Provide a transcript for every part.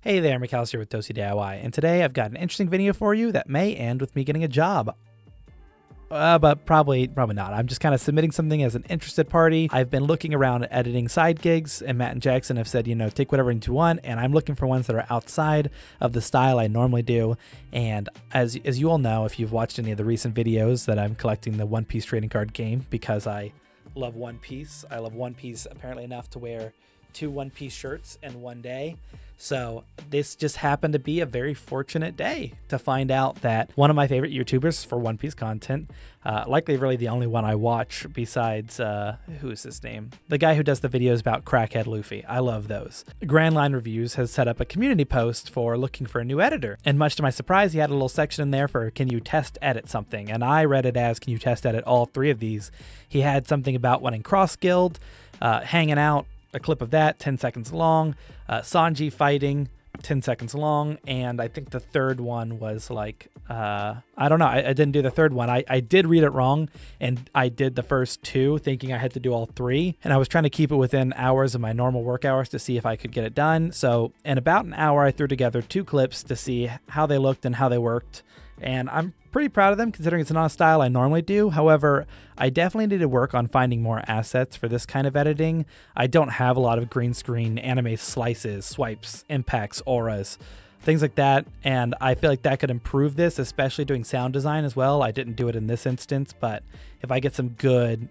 Hey there, McAllister with Toasty DIY, and today I've got an interesting video for you that may end with me getting a job. But probably not. I'm just kind of submitting something as an interested party. I've been looking around at editing side gigs, and Matt and Jackson have said, take whatever you want, and I'm looking for ones that are outside of the style I normally do. And as you all know, if you've watched any of the recent videos, that I'm collecting the One Piece trading card game because I love One Piece. I love One Piece apparently enough to wear 2 One Piece shirts in one day. So this just happened to be a very fortunate day to find out that one of my favorite YouTubers for One Piece content, likely really the only one I watch besides, who's his name? The guy who does the videos about Crackhead Luffy. I love those. Grand Line Reviews has set up a community post for looking for a new editor. And much to my surprise, he had a little section in there for, can you test edit something? And I read it as, can you test edit all 3 of these? He had something about winning Cross Guild, hanging out, a clip of that, 10 seconds long, Sanji fighting, 10 seconds long, and I think the third one was like, I don't know, I didn't do the third one. I did read it wrong, and I did the first 2 thinking I had to do all 3, and I was trying to keep it within hours of my normal work hours to see if I could get it done. So in about an hour, I threw together 2 clips to see how they looked and how they worked, and I'm pretty proud of them considering it's not a style I normally do. However, I definitely need to work on finding more assets for this kind of editing. I don't have a lot of green screen anime slices, swipes, impacts, auras, things like that, and I feel like that could improve this, especially doing sound design as well. I didn't do it in this instance, but if I get some good,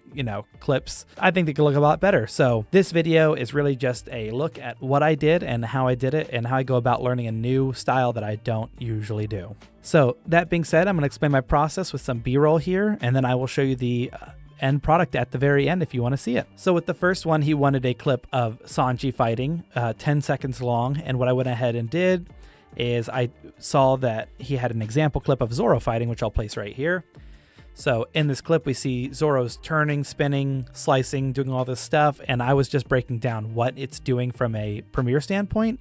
clips, I think they could look a lot better. So this video is really just a look at what I did and how I did it and how I go about learning a new style that I don't usually do. So that being said, I'm going to explain my process with some B-roll here, and then I will show you the end product at the very end if you want to see it. So with the first one, he wanted a clip of Sanji fighting, 10 seconds long, and what I went ahead and did is I saw that he had an example clip of Zoro fighting, which I'll place right here. So in this clip, we see Zoro's turning, spinning, slicing, doing all this stuff, and I was just breaking down what it's doing from a Premiere standpoint.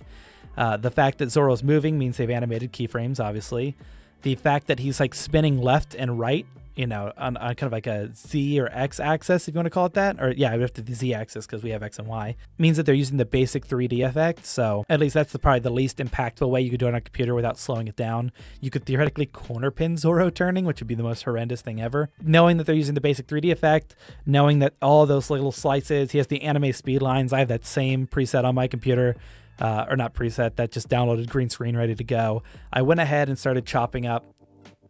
The fact that Zoro's moving means they've animated keyframes, obviously. The fact that he's like spinning left and right, on kind of like a Z or X axis, if you want to call it that. Or yeah, we have the Z axis because we have X and Y. Means that they're using the basic 3D effect. So at least that's probably the least impactful way you could do it on a computer without slowing it down. You could theoretically corner pin Zoro turning, which would be the most horrendous thing ever. Knowing that they're using the basic 3D effect, knowing that all of those little slices, he has the anime speed lines. I have that same preset on my computer. Or not preset, that just downloaded green screen ready to go. I went ahead and started chopping up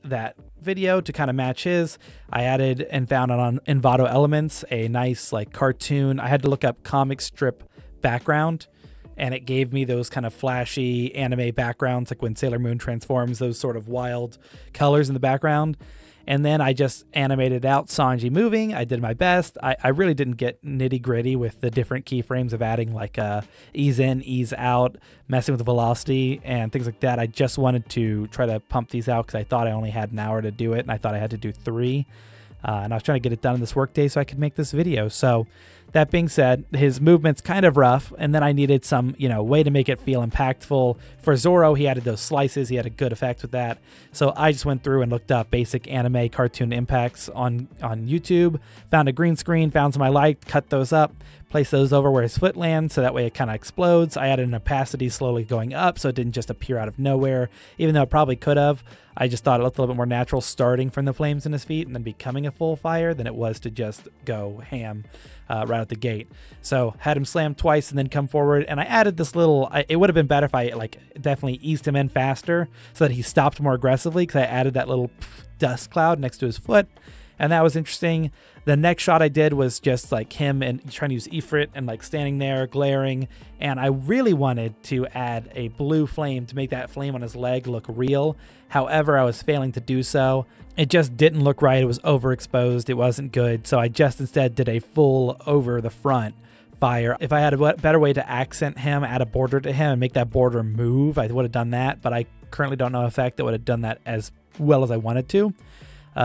that video to kind of match his. I added and found on Envato Elements a nice like cartoon. I had to look up comic strip background, and it gave me those kind of flashy anime backgrounds, like when Sailor Moon transforms, those sort of wild colors in the background. And then I just animated out Sanji moving. I did my best. I really didn't get nitty gritty with the different keyframes of adding like ease in, ease out, messing with the velocity and things like that. I just wanted to try to pump these out because I thought I only had an hour to do it, and I thought I had to do 3. And I was trying to get it done in this workday so I could make this video. So that being said, his movement's kind of rough, and then I needed some, way to make it feel impactful. For Zoro, he added those slices. He had a good effect with that. So I just went through and looked up basic anime cartoon impacts on YouTube, found a green screen, found some I liked, cut those up, place those over where his foot lands so that way it kind of explodes. I added an opacity slowly going up so it didn't just appear out of nowhere, even though it probably could have. I just thought it looked a little bit more natural starting from the flames in his feet and then becoming a full fire than it was to just go ham right out the gate. So had him slam twice and then come forward, and I added this little, it would have been better if I definitely eased him in faster so that he stopped more aggressively, because I added that little dust cloud next to his foot, and that was interesting. The next shot I did was just like him and trying to use Ifrit and like standing there glaring, and I really wanted to add a blue flame to make that flame on his leg look real. However, I was failing to do so. It just didn't look right. It was overexposed. It wasn't good. So I just instead did a full over the front fire. If I had a better way to accent him, add a border to him and make that border move, I would have done that, but I currently don't know an effect that would have done that as well as I wanted to.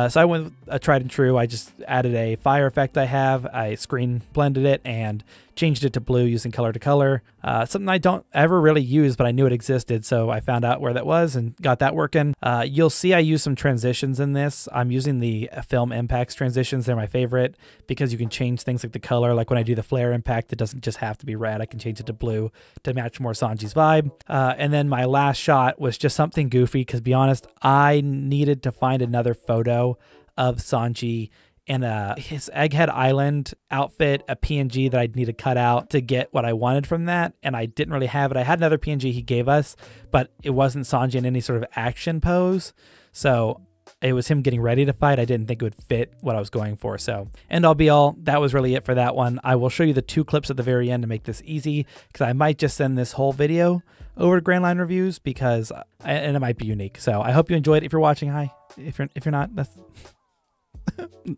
So I went with a tried and true. I just added a fire effect I have. I screen blended it and changed it to blue using color to color. Something I don't ever really use, but I knew it existed, so I found out where that was and got that working. You'll see I use some transitions in this. I'm using the film impacts transitions. They're my favorite because you can change things like the color. Like when I do the flare impact, it doesn't just have to be red. I can change it to blue to match more Sanji's vibe. And then my last shot was just something goofy because, to be honest, I needed to find another photo of Sanji in his Egghead Island outfit, a PNG that I'd need to cut out to get what I wanted from that, and I didn't really have it. I had another PNG he gave us, but it wasn't Sanji in any sort of action pose, so it was him getting ready to fight. I didn't think it would fit what I was going for. So end all be all, that was really it for that one. I will show you the 2 clips at the very end to make this easy, because I might just send this whole video over to Grand Line Reviews and it might be unique. So I hope you enjoyed. If you're watching, hi. If you're not, that's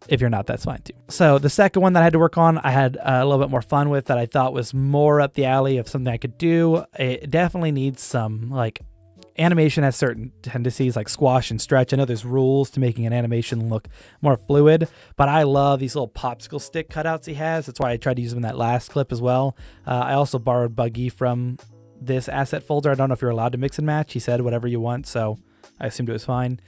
if you're not, that's fine too. So the second one that I had to work on, I had a little bit more fun with, that I thought was more up the alley of something I could do. It definitely needs some, like, animation has certain tendencies like squash and stretch. I know there's rules to making an animation look more fluid, but I love these little popsicle stick cutouts he has. That's why I tried to use them in that last clip as well. I also borrowed Buggy from this asset folder. I don't know if you're allowed to mix and match. He said whatever you want, so I assumed it was fine.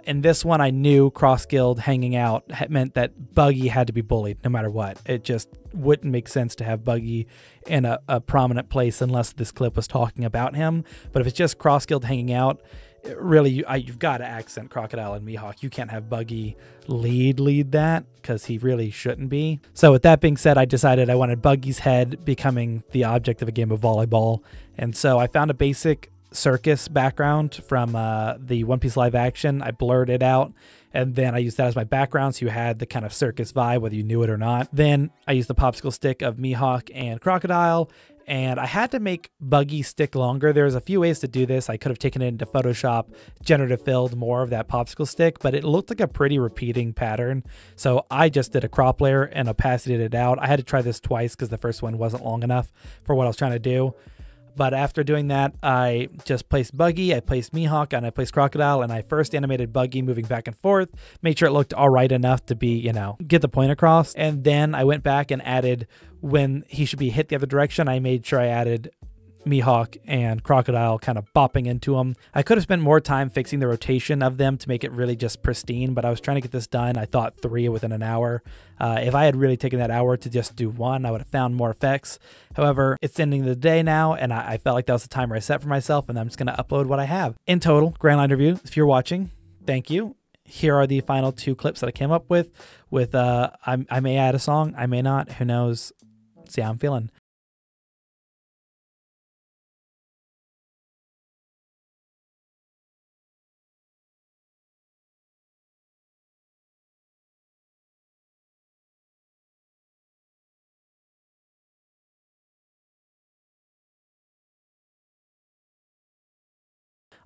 In this one, I knew Cross Guild hanging out meant that Buggy had to be bullied no matter what. It just wouldn't make sense to have Buggy in a prominent place unless this clip was talking about him. But if it's just Cross Guild hanging out, really, you've got to accent Crocodile and Mihawk. You can't have Buggy lead that, because he really shouldn't be. So with that being said, I decided I wanted Buggy's head becoming the object of a game of volleyball. And so I found a basic circus background from the One Piece live action. I blurred it out, and then I used that as my background, so you had the kind of circus vibe whether you knew it or not. Then I used the popsicle stick of Mihawk and Crocodile, and I had to make Buggy stick longer. There's a few ways to do this. I could have taken it into Photoshop, generative filled more of that popsicle stick, but it looked like a pretty repeating pattern, so I just did a crop layer and opacityed it out. I had to try this twice because the first one wasn't long enough for what I was trying to do. But after doing that, I just placed Buggy, I placed Mihawk, and I placed Crocodile, and I first animated Buggy moving back and forth, made sure it looked all right enough to be, get the point across. And then I went back and added when he should be hit the other direction. I made sure I added Mihawk and Crocodile kind of bopping into him. I could have spent more time fixing the rotation of them to make it really just pristine, but I was trying to get this done. I thought 3 within an hour. If I had really taken that hour to just do 1, I would have found more effects. However, it's the ending of the day now, and I felt like that was the timer I set for myself, and I'm just going to upload what I have. In total, Grand Line Review, if you're watching, thank you. Here are the final 2 clips that I came up with I may add a song, I may not, who knows. See how I'm feeling.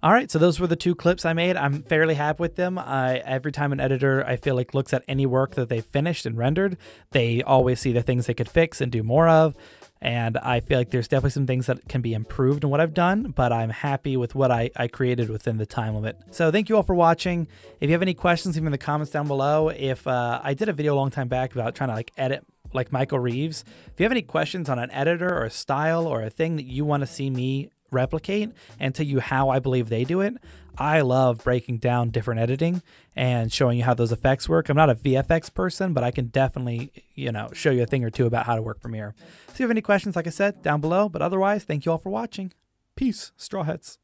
All right, so those were the 2 clips I made. I'm fairly happy with them. Every time an editor, I feel like, looks at any work that they've finished and rendered, they always see the things they could fix and do more of. And I feel like there's definitely some things that can be improved in what I've done, but I'm happy with what I created within the time limit. So thank you all for watching. If you have any questions, leave them in the comments down below. If I did a video a long time back about trying to edit like Michael Reeves. If you have any questions on an editor or a style or a thing that you want to see me replicate and tell you how I believe they do it, I love breaking down different editing and showing you how those effects work. I'm not a VFX person, but I can definitely, show you a thing or two about how to work Premiere. So if you have any questions, like I said, down below. But otherwise, thank you all for watching. Peace, Straw Hats.